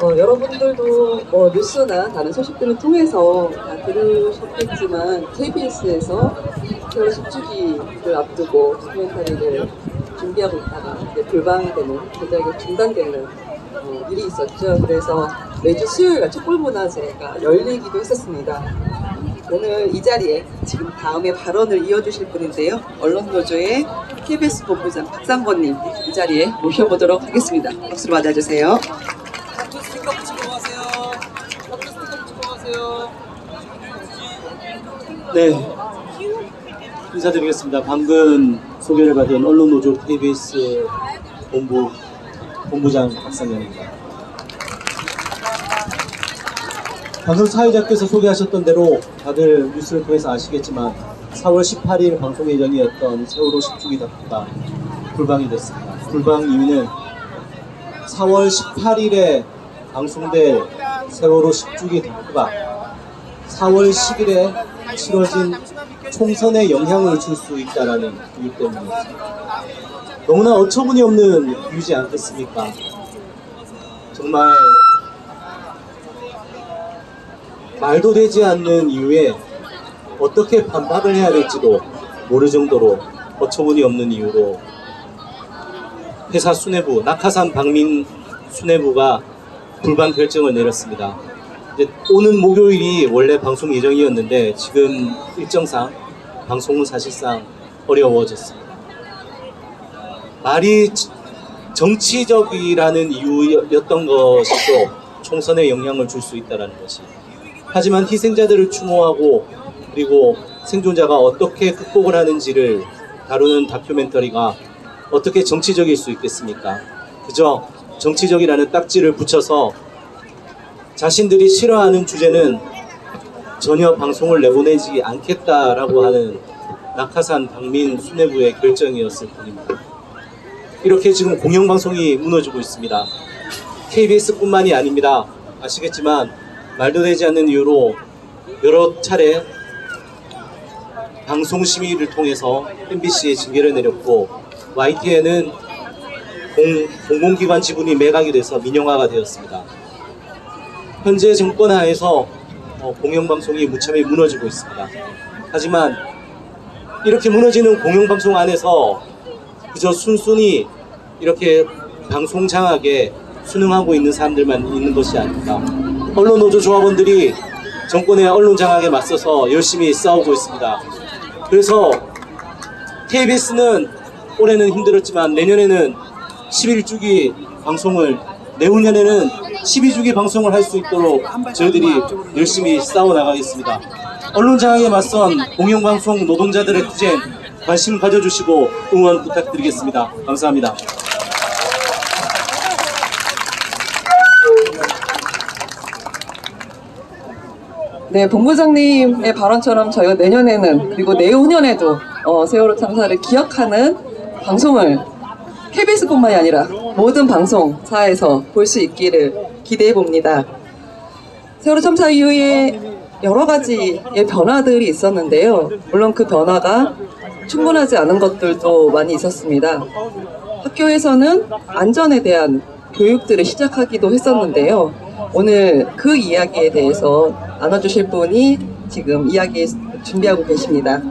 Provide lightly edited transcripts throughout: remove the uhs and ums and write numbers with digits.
여러분들도 뉴스나 다른 소식들을 통해서 다 들으셨겠지만 KBS에서 세월호 10주기를 앞두고 다큐멘터리를 준비하고 있다가 이제 불방이 되는, 제작이 중단되는 일이 있었죠. 그래서 매주 수요일 촛불문화제가 열리기도 했었습니다. 오늘 이 자리에 지금 다음에 발언을 이어주실 분인데요. 언론노조의 KBS 본부장 박상권님 이 자리에 모셔보도록 하겠습니다. 박수로 맞아주세요. 네, 인사드리겠습니다. 방금 소개를 받은 언론노조 KBS 본부장 박상현입니다. 방금 사회자께서 소개하셨던 대로 다들 뉴스를 통해서 아시겠지만 4월 18일 방송 예정이었던 세월호 10주기 다큐가 불방이 됐습니다. 불방 이유는 4월 18일에 방송될 세월호 10주기 다큐가 4월 10일에 치러진 총선에 영향을 줄 수 있다는 이유 때문입니다. 너무나 어처구니 없는 이유지 않겠습니까? 정말 말도 되지 않는 이유에 어떻게 반박을 해야 될지도 모를 정도로 어처구니 없는 이유로 회사 수뇌부, 낙하산 방민 수뇌부가 불방 결정을 내렸습니다. 오는 목요일이 원래 방송 예정이었는데 지금 일정상 방송은 사실상 어려워졌습니다. 말이 정치적이라는 이유였던 것이죠. 총선에 영향을 줄 수 있다는 것이. 하지만 희생자들을 추모하고 그리고 생존자가 어떻게 극복을 하는지를 다루는 다큐멘터리가 어떻게 정치적일 수 있겠습니까? 그저 정치적이라는 딱지를 붙여서 자신들이 싫어하는 주제는 전혀 방송을 내보내지 않겠다라고 하는 낙하산 방민 수뇌부의 결정이었을 뿐입니다. 이렇게 지금 공영방송이 무너지고 있습니다. KBS뿐만이 아닙니다. 아시겠지만 말도 되지 않는 이유로 여러 차례 방송 심의를 통해서 MBC에 징계를 내렸고 YTN은 공공기관 지분이 매각이 돼서 민영화가 되었습니다. 현재 정권 하에서 공영방송이 무참히 무너지고 있습니다. 하지만 이렇게 무너지는 공영방송 안에서 그저 순순히 이렇게 방송 장악에 순응하고 있는 사람들만 있는 것이 아닙니다. 언론노조 조합원들이 정권의 언론 장악에 맞서서 열심히 싸우고 있습니다. 그래서 KBS는 올해는 힘들었지만 내년에는 11주기 방송을, 내후년에는 12주기 방송을 할 수 있도록 저희들이 열심히 싸워나가겠습니다. 언론 장악에 맞선 공영방송 노동자들의 투쟁 관심 가져주시고 응원 부탁드리겠습니다. 감사합니다. 네, 본부장님의 발언처럼 저희가 내년에는 그리고 내후년에도 세월호 참사를 기억하는 방송을 KBS뿐만이 아니라 모든 방송사에서 볼 수 있기를 기대해 봅니다. 세월호 참사 이후에 여러 가지의 변화들이 있었는데요. 물론 그 변화가 충분하지 않은 것들도 많이 있었습니다. 학교에서는 안전에 대한 교육들을 시작하기도 했었는데요. 오늘 그 이야기에 대해서 나눠주실 분이 지금 이야기 준비하고 계십니다.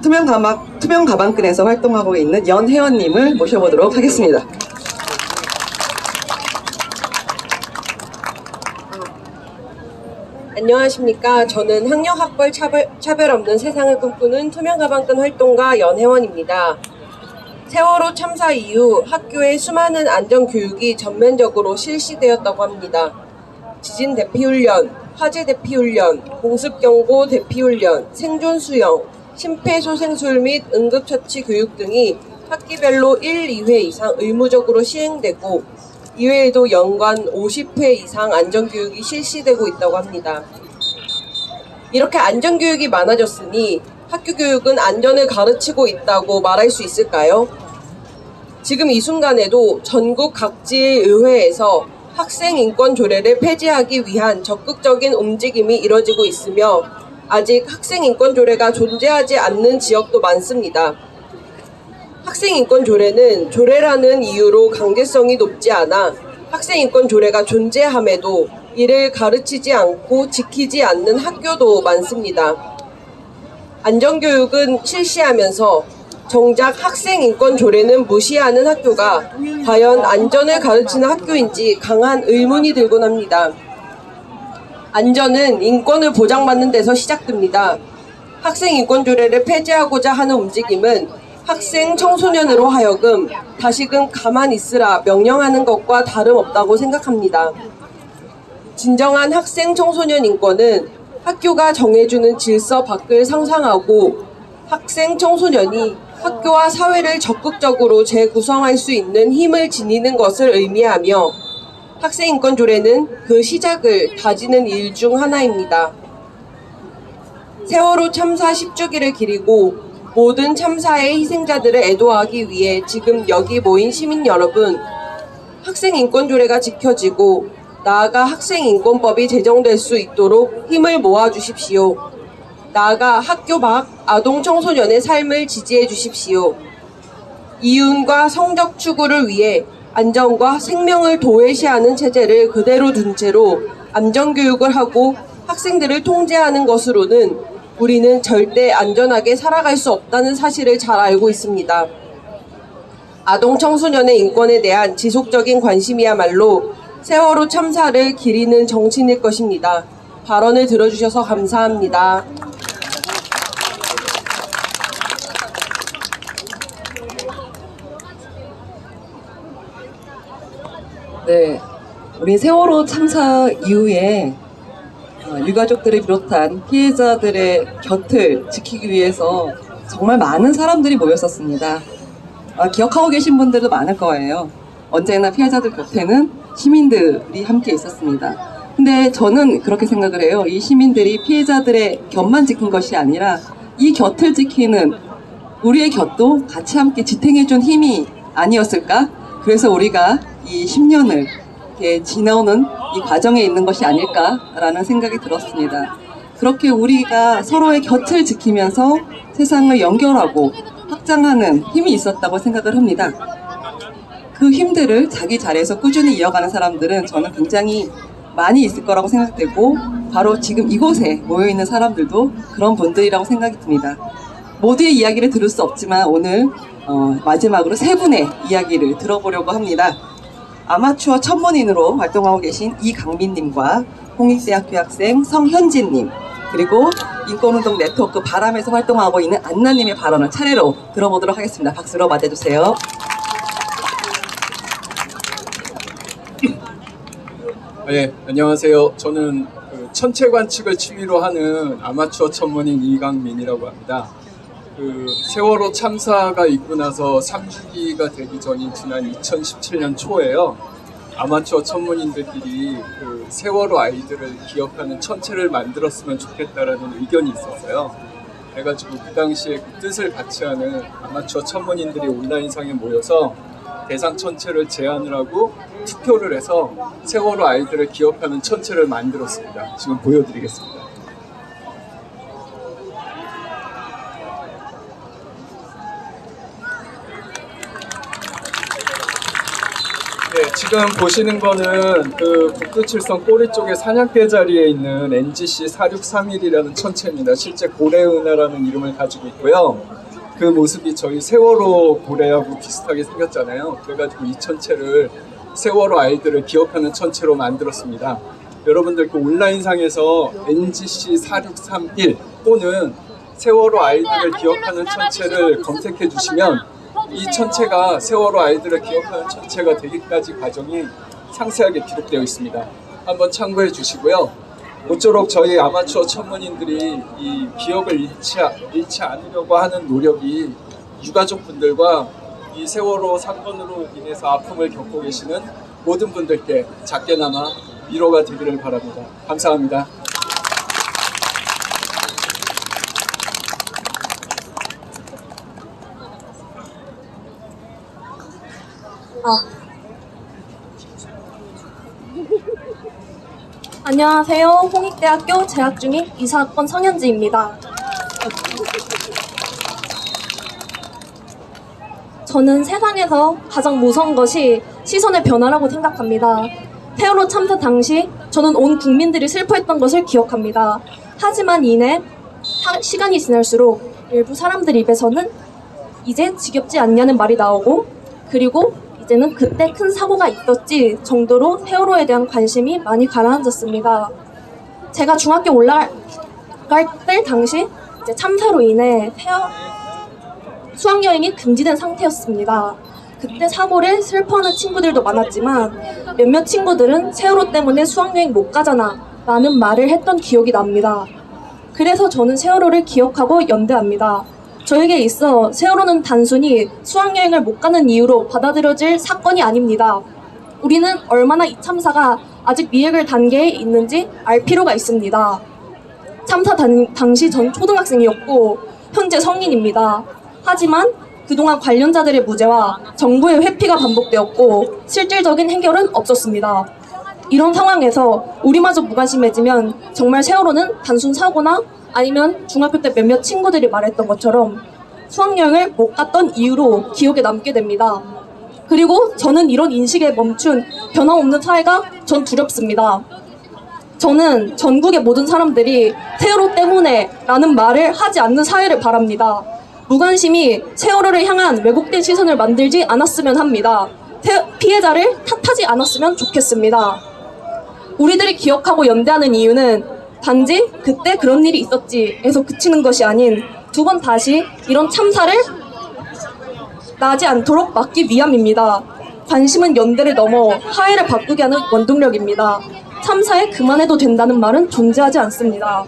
투명 가방끈에서 활동하고 있는 연혜원님을 모셔보도록 하겠습니다. 안녕하십니까. 저는 학력학벌 차별 없는 세상을 꿈꾸는 투명 가방끈 활동가 연혜원입니다. 세월호 참사 이후 학교에 수많은 안전교육이 전면적으로 실시되었다고 합니다. 지진 대피훈련, 화재 대피훈련, 공습경보 대피훈련, 생존수영, 심폐소생술 및 응급처치 교육 등이 학기별로 1, 2회 이상 의무적으로 시행되고 이외에도 연간 50회 이상 안전교육이 실시되고 있다고 합니다. 이렇게 안전교육이 많아졌으니 학교 교육은 안전을 가르치고 있다고 말할 수 있을까요? 지금 이 순간에도 전국 각지의 의회에서 학생 인권 조례를 폐지하기 위한 적극적인 움직임이 이뤄지고 있으며 아직 학생 인권 조례가 존재하지 않는 지역도 많습니다. 학생 인권 조례는 조례라는 이유로 강제성이 높지 않아 학생인권 조례가 존재함에도 이를 가르치지 않고 지키지 않는 학교도 많습니다. 안전교육은 실시하면서 정작 학생인권 조례는 무시하는 학교가 과연 안전을 가르치는 학교인지 강한 의문이 들곤 합니다. 안전은 인권을 보장받는 데서 시작됩니다. 학생인권 조례를 폐지하고자 하는 움직임은 학생 청소년으로 하여금 다시금 가만히 있으라 명령하는 것과 다름없다고 생각합니다. 진정한 학생 청소년 인권은 학교가 정해주는 질서 밖을 상상하고 학생 청소년이 학교와 사회를 적극적으로 재구성할 수 있는 힘을 지니는 것을 의미하며 학생인권 조례는 그 시작을 다지는 일 중 하나입니다. 세월호 참사 10주기를 기리고 모든 참사의 희생자들을 애도하기 위해 지금 여기 모인 시민 여러분, 학생인권조례가 지켜지고 나아가 학생인권법이 제정될 수 있도록 힘을 모아주십시오. 나아가 학교 밖 아동 청소년의 삶을 지지해 주십시오. 이윤과 성적 추구를 위해 안전과 생명을 도외시하는 체제를 그대로 둔 채로 안전교육을 하고 학생들을 통제하는 것으로는 우리는 절대 안전하게 살아갈 수 없다는 사실을 잘 알고 있습니다. 아동 청소년의 인권에 대한 지속적인 관심이야말로 세월호 참사를 기리는 정신일 것입니다. 발언을 들어주셔서 감사합니다. 네, 우리 세월호 참사 이후에 유가족들을 비롯한 피해자들의 곁을 지키기 위해서 정말 많은 사람들이 모였었습니다. 기억하고 계신 분들도 많을 거예요. 언제나 피해자들 곁에는 시민들이 함께 있었습니다. 근데 저는 그렇게 생각을 해요. 이 시민들이 피해자들의 곁만 지킨 것이 아니라 이 곁을 지키는 우리의 곁도 같이 함께 지탱해준 힘이 아니었을까? 그래서 우리가 이 10년을 지나오는 이 과정에 있는 것이 아닐까라는 생각이 들었습니다. 그렇게 우리가 서로의 곁을 지키면서 세상을 연결하고 확장하는 힘이 있었다고 생각을 합니다. 그 힘들을 자기 자리에서 꾸준히 이어가는 사람들은 저는 굉장히 많이 있을 거라고 생각되고 바로 지금 이곳에 모여있는 사람들도 그런 분들이라고 생각이 듭니다. 모두의 이야기를 들을 수 없지만 오늘 마지막으로 세 분의 이야기를 들어보려고 합니다. 아마추어 천문인으로 활동하고 계신 이강민님과 홍익대학교 학생 성현진님, 그리고 인권운동 네트워크 바람에서 활동하고 있는 안나님의 발언을 차례로 들어보도록 하겠습니다. 박수로 맞아주세요. 네, 안녕하세요. 저는 천체 관측을 취미로 하는 아마추어 천문인 이강민이라고 합니다. 세월호 참사가 있고 나서 3주기가 되기 전인 지난 2017년 초에요. 아마추어 천문인들끼리 세월호 아이들을 기억하는 천체를 만들었으면 좋겠다라는 의견이 있었어요. 그래가지고 그 당시에 그 뜻을 같이 하는 아마추어 천문인들이 온라인상에 모여서 대상 천체를 제안을 하고 투표를 해서 세월호 아이들을 기억하는 천체를 만들었습니다. 지금 보여드리겠습니다. 네, 지금 보시는 거는 북두칠성 꼬리 쪽에 사냥개 자리에 있는 NGC 4631이라는 천체입니다. 실제 고래은하라는 이름을 가지고 있고요. 그 모습이 저희 세월호 고래하고 비슷하게 생겼잖아요. 그래가지고 이 천체를 세월호 아이들을 기억하는 천체로 만들었습니다. 여러분들 그 온라인상에서 NGC 4631 또는 세월호 아이들을 기억하는 천체를 검색해 주시면 이 천체가 세월호 아이들을 기억하는 천체가 되기까지 과정이 상세하게 기록되어 있습니다. 한번 참고해 주시고요. 모쪼록 저희 아마추어 천문인들이 이 기억을 잃지 않으려고 하는 노력이 유가족분들과 이 세월호 사건으로 인해서 아픔을 겪고 계시는 모든 분들께 작게나마 위로가 되기를 바랍니다. 감사합니다. 안녕하세요. 홍익대학교 재학 중인 이사학번 성현지입니다. 저는 세상에서 가장 무서운 것이 시선의 변화라고 생각합니다. 세월호 참사 당시 저는 온 국민들이 슬퍼했던 것을 기억합니다. 하지만 이내 시간이 지날수록 일부 사람들 입에서는 이제 지겹지 않냐는 말이 나오고, 그리고 이제는 그때 큰 사고가 있었지 정도로 세월호에 대한 관심이 많이 가라앉았습니다. 제가 중학교 올라갈 때 당시 이제 참사로 인해 수학여행이 금지된 상태였습니다. 그때 사고를 슬퍼하는 친구들도 많았지만 몇몇 친구들은 세월호 때문에 수학여행 못 가잖아 라는 말을 했던 기억이 납니다. 그래서 저는 세월호를 기억하고 연대합니다. 저에게 있어 세월호는 단순히 수학여행을 못 가는 이유로 받아들여질 사건이 아닙니다. 우리는 얼마나 이 참사가 아직 미해갈 단계에 있는지 알 필요가 있습니다. 참사 당시 전 초등학생이었고 현재 성인입니다. 하지만 그동안 관련자들의 무죄와 정부의 회피가 반복되었고 실질적인 해결은 없었습니다. 이런 상황에서 우리마저 무관심해지면 정말 세월호는 단순 사고나 아니면 중학교 때 몇몇 친구들이 말했던 것처럼 수학여행을 못 갔던 이유로 기억에 남게 됩니다. 그리고 저는 이런 인식에 멈춘 변함없는 사회가 전 두렵습니다. 저는 전국의 모든 사람들이 세월호 때문에 라는 말을 하지 않는 사회를 바랍니다. 무관심이 세월호를 향한 왜곡된 시선을 만들지 않았으면 합니다. 피해자를 탓하지 않았으면 좋겠습니다. 우리들이 기억하고 연대하는 이유는 단지 그때 그런 일이 있었지에서 그치는 것이 아닌 두 번 다시 이런 참사를 나지 않도록 막기 위함입니다. 관심은 연대를 넘어 사회를 바꾸게 하는 원동력입니다. 참사에 그만해도 된다는 말은 존재하지 않습니다.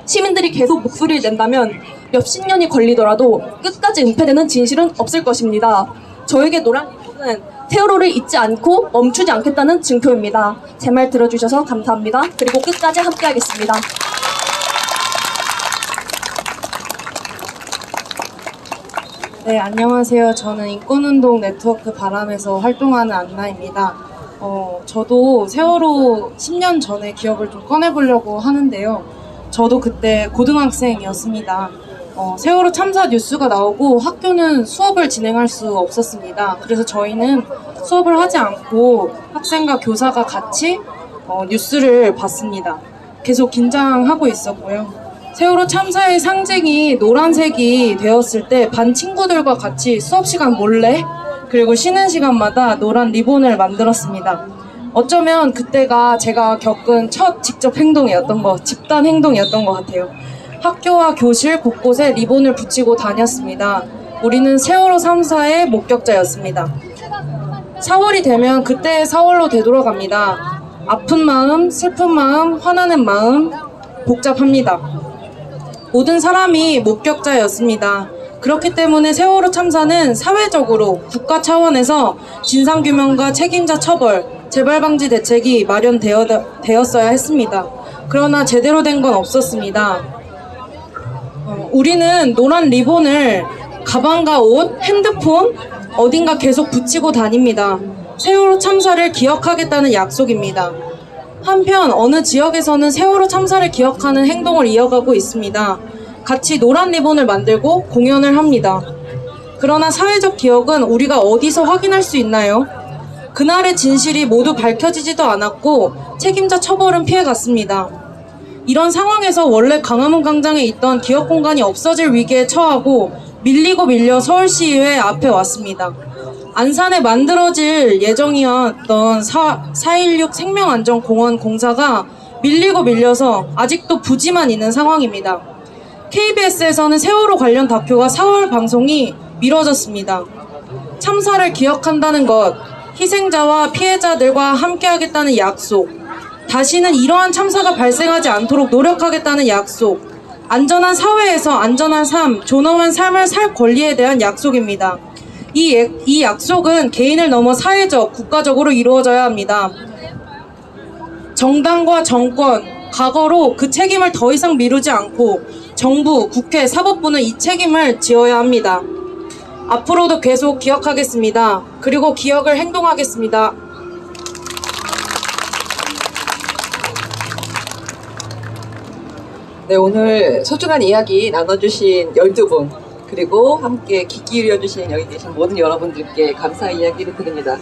시민들이 계속 목소리를 낸다면 몇십 년이 걸리더라도 끝까지 은폐되는 진실은 없을 것입니다. 저에게 노란 리본은 세월호를 잊지 않고 멈추지 않겠다는 증표입니다. 제 말 들어주셔서 감사합니다. 그리고 끝까지 함께하겠습니다. 네, 안녕하세요. 저는 인권운동 네트워크 바람에서 활동하는 안나입니다. 저도 세월호 10년 전의 기억을 좀 꺼내보려고 하는데요. 저도 그때 고등학생이었습니다. 세월호 참사 뉴스가 나오고 학교는 수업을 진행할 수 없었습니다. 그래서 저희는 수업을 하지 않고 학생과 교사가 같이 뉴스를 봤습니다. 계속 긴장하고 있었고요. 세월호 참사의 상징이 노란색이 되었을 때 반 친구들과 같이 수업 시간 몰래 그리고 쉬는 시간마다 노란 리본을 만들었습니다. 어쩌면 그때가 제가 겪은 첫 직접 행동이었던 집단 행동이었던 것 같아요. 학교와 교실 곳곳에 리본을 붙이고 다녔습니다. 우리는 세월호 참사의 목격자였습니다. 4월이 되면 그때의 4월로 되돌아갑니다. 아픈 마음, 슬픈 마음, 화나는 마음 복잡합니다. 모든 사람이 목격자였습니다. 그렇기 때문에 세월호 참사는 사회적으로 국가 차원에서 진상규명과 책임자 처벌, 재발방지 대책이 마련되었어야 했습니다. 그러나 제대로 된 건 없었습니다. 우리는 노란 리본을 가방과 옷, 핸드폰 어딘가 계속 붙이고 다닙니다. 세월호 참사를 기억하겠다는 약속입니다. 한편 어느 지역에서는 세월호 참사를 기억하는 행동을 이어가고 있습니다. 같이 노란 리본을 만들고 공연을 합니다. 그러나 사회적 기억은 우리가 어디서 확인할 수 있나요? 그날의 진실이 모두 밝혀지지도 않았고 책임자 처벌은 피해갔습니다. 이런 상황에서 원래 광화문 광장에 있던 기억 공간이 없어질 위기에 처하고 밀리고 밀려 서울시의회 앞에 왔습니다. 안산에 만들어질 예정이었던 4.16 생명안전공원 공사가 밀리고 밀려서 아직도 부지만 있는 상황입니다. KBS에서는 세월호 관련 다큐가 4월 방송이 미뤄졌습니다. 참사를 기억한다는 것, 희생자와 피해자들과 함께하겠다는 약속, 다시는 이러한 참사가 발생하지 않도록 노력하겠다는 약속, 안전한 사회에서 안전한 삶, 존엄한 삶을 살 권리에 대한 약속입니다. 이 약속은 개인을 넘어 사회적, 국가적으로 이루어져야 합니다. 정당과 정권, 과거로 그 책임을 더 이상 미루지 않고 정부, 국회, 사법부는 이 책임을 지어야 합니다. 앞으로도 계속 기억하겠습니다. 그리고 기억을 행동하겠습니다. 네, 오늘 소중한 이야기 나눠주신 12분, 그리고 함께 귀 기울여주신 여기 계신 모든 여러분들께 감사의 이야기를 드립니다.